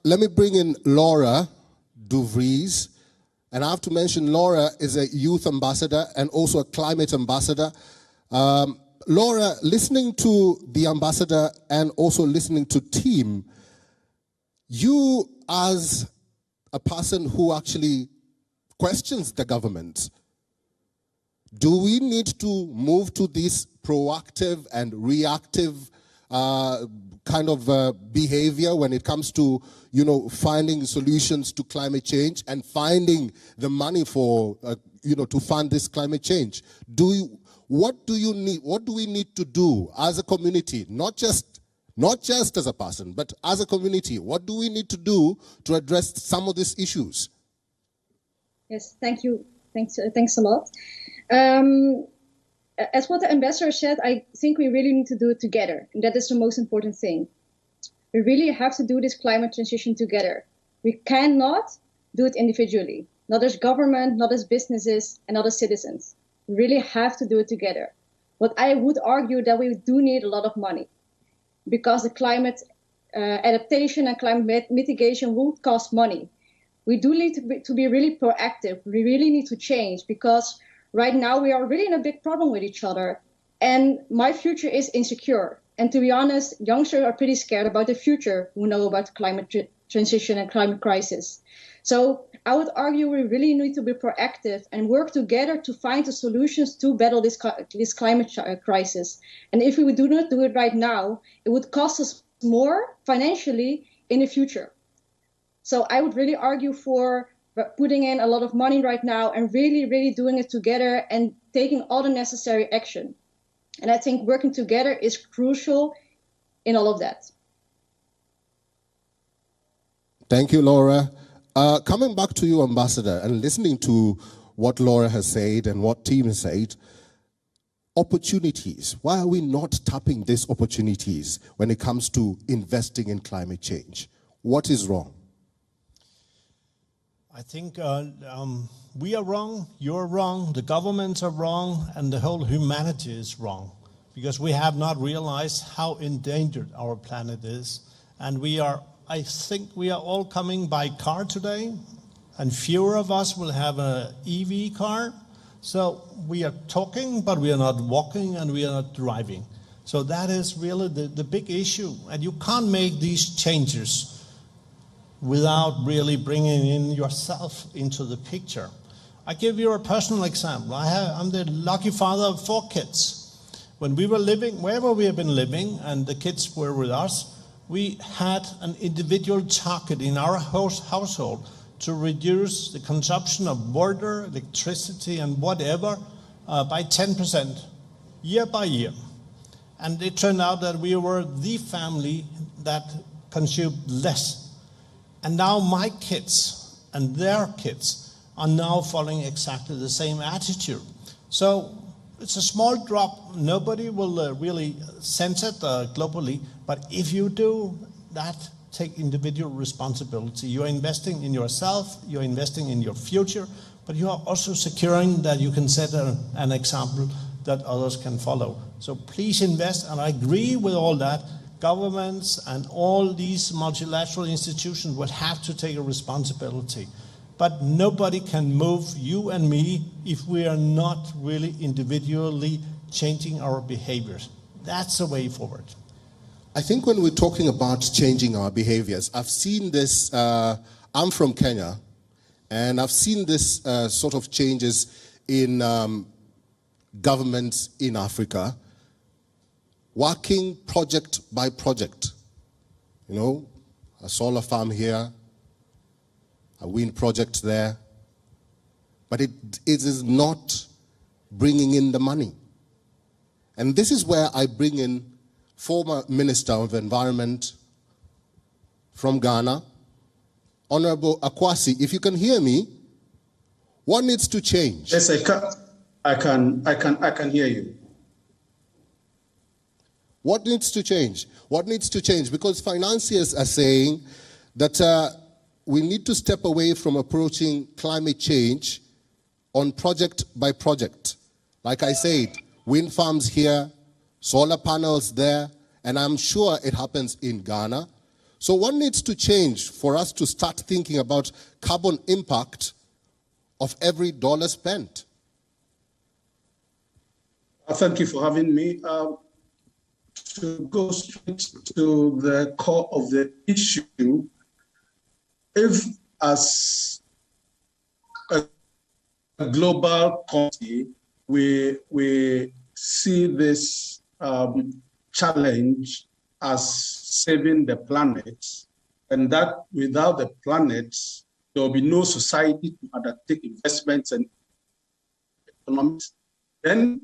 let me bring in Laura Vries. And I have to mention Laura is a youth ambassador and also a climate ambassador. Laura, listening to the ambassador and also listening to team, you as a person who actually questions the government, do we need to move to this proactive and reactive kind of behavior when it comes to, you know, finding solutions to climate change and finding the money for, you know, to fund this climate change? What do we need to do as a community, not just as a person, but as a community? What do we need to do to address some of these issues? Yes, thank you. Thanks a lot. As what the ambassador said, I think we really need to do it together. And that is the most important thing. We really have to do this climate transition together. We cannot do it individually, not as government, not as businesses, and not as citizens. We really have to do it together. But I would argue that we do need a lot of money because the climate adaptation and climate mitigation will cost money. We do need to be really proactive. We really need to change because right now we are really in a big problem with each other. And my future is insecure. And to be honest, youngsters are pretty scared about the future who know about climate transition and climate crisis. So I would argue we really need to be proactive and work together to find the solutions to battle this climate crisis. And if we do not do it right now, it would cost us more financially in the future. So I would really argue for putting in a lot of money right now and really doing it together and taking all the necessary action. And I think working together is crucial in all of that. Thank you, Laura. Coming back to you, Ambassador, and listening to what Laura has said and what team has said, opportunities. Why are we not tapping these opportunities when it comes to investing in climate change? What is wrong? I think we are wrong, you're wrong, the governments are wrong, and the whole humanity is wrong because we have not realized how endangered our planet is. And I think we are all coming by car today, and fewer of us will have an EV car. So we are talking, but we are not walking and we are not driving. So that is really the big issue. And you can't make these changes without really bringing in yourself into the picture. I give you a personal example. I'm the lucky father of 4 kids. When we were living, wherever we have been living, and the kids were with us, we had an individual target in our household to reduce the consumption of water, electricity, and whatever by 10% year by year. And it turned out that we were the family that consumed less. And now my kids and their kids are now following exactly the same attitude. So it's a small drop. Nobody will really sense it globally. But if you do that, take individual responsibility. You're investing in yourself, you're investing in your future, but you are also securing that you can set an example that others can follow. So please invest, and I agree with all that. Governments and all these multilateral institutions will have to take a responsibility. But nobody can move you and me if we are not really individually changing our behaviors. That's the way forward. I think when we're talking about changing our behaviors, I've seen this, I'm from Kenya, and I've seen this sort of changes in governments in Africa, working project by project. You know, a solar farm here, a wind project there, but it is not bringing in the money. And this is where I bring in former Minister of Environment from Ghana, Honorable Akwasi. If you can hear me, what needs to change? Yes, I can hear you. What needs to change? What needs to change? Because financiers are saying that we need to step away from approaching climate change on project by project. Like I said, wind farms here, solar panels there, and I'm sure it happens in Ghana. So what needs to change for us to start thinking about carbon impact of every dollar spent? Thank you for having me. To go straight to the core of the issue, if as a global community we see this challenge as saving the planet, and that without the planet, there will be no society to undertake investments and economics, then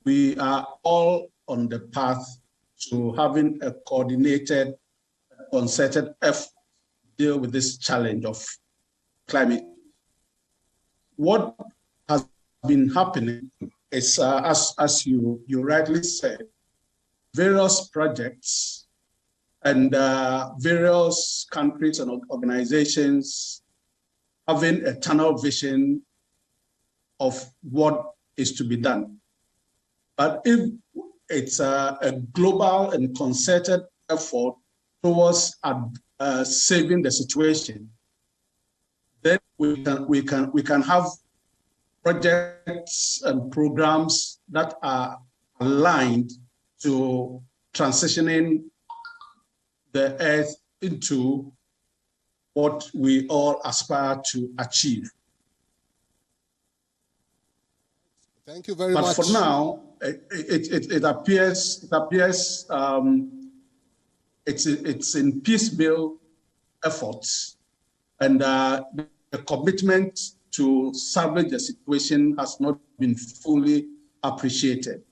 we are all on the path to having a coordinated, concerted effort to deal with this challenge of climate. What has been happening is, as you rightly said, various projects and various countries and organizations having a tunnel vision of what is to be done. But if it's a global and concerted effort towards saving the situation, then we can have projects and programs that are aligned to transitioning the earth into what we all aspire to achieve. Thank you very much. But for now, it appears it's in piecemeal efforts, and the commitment to salvage the situation has not been fully appreciated.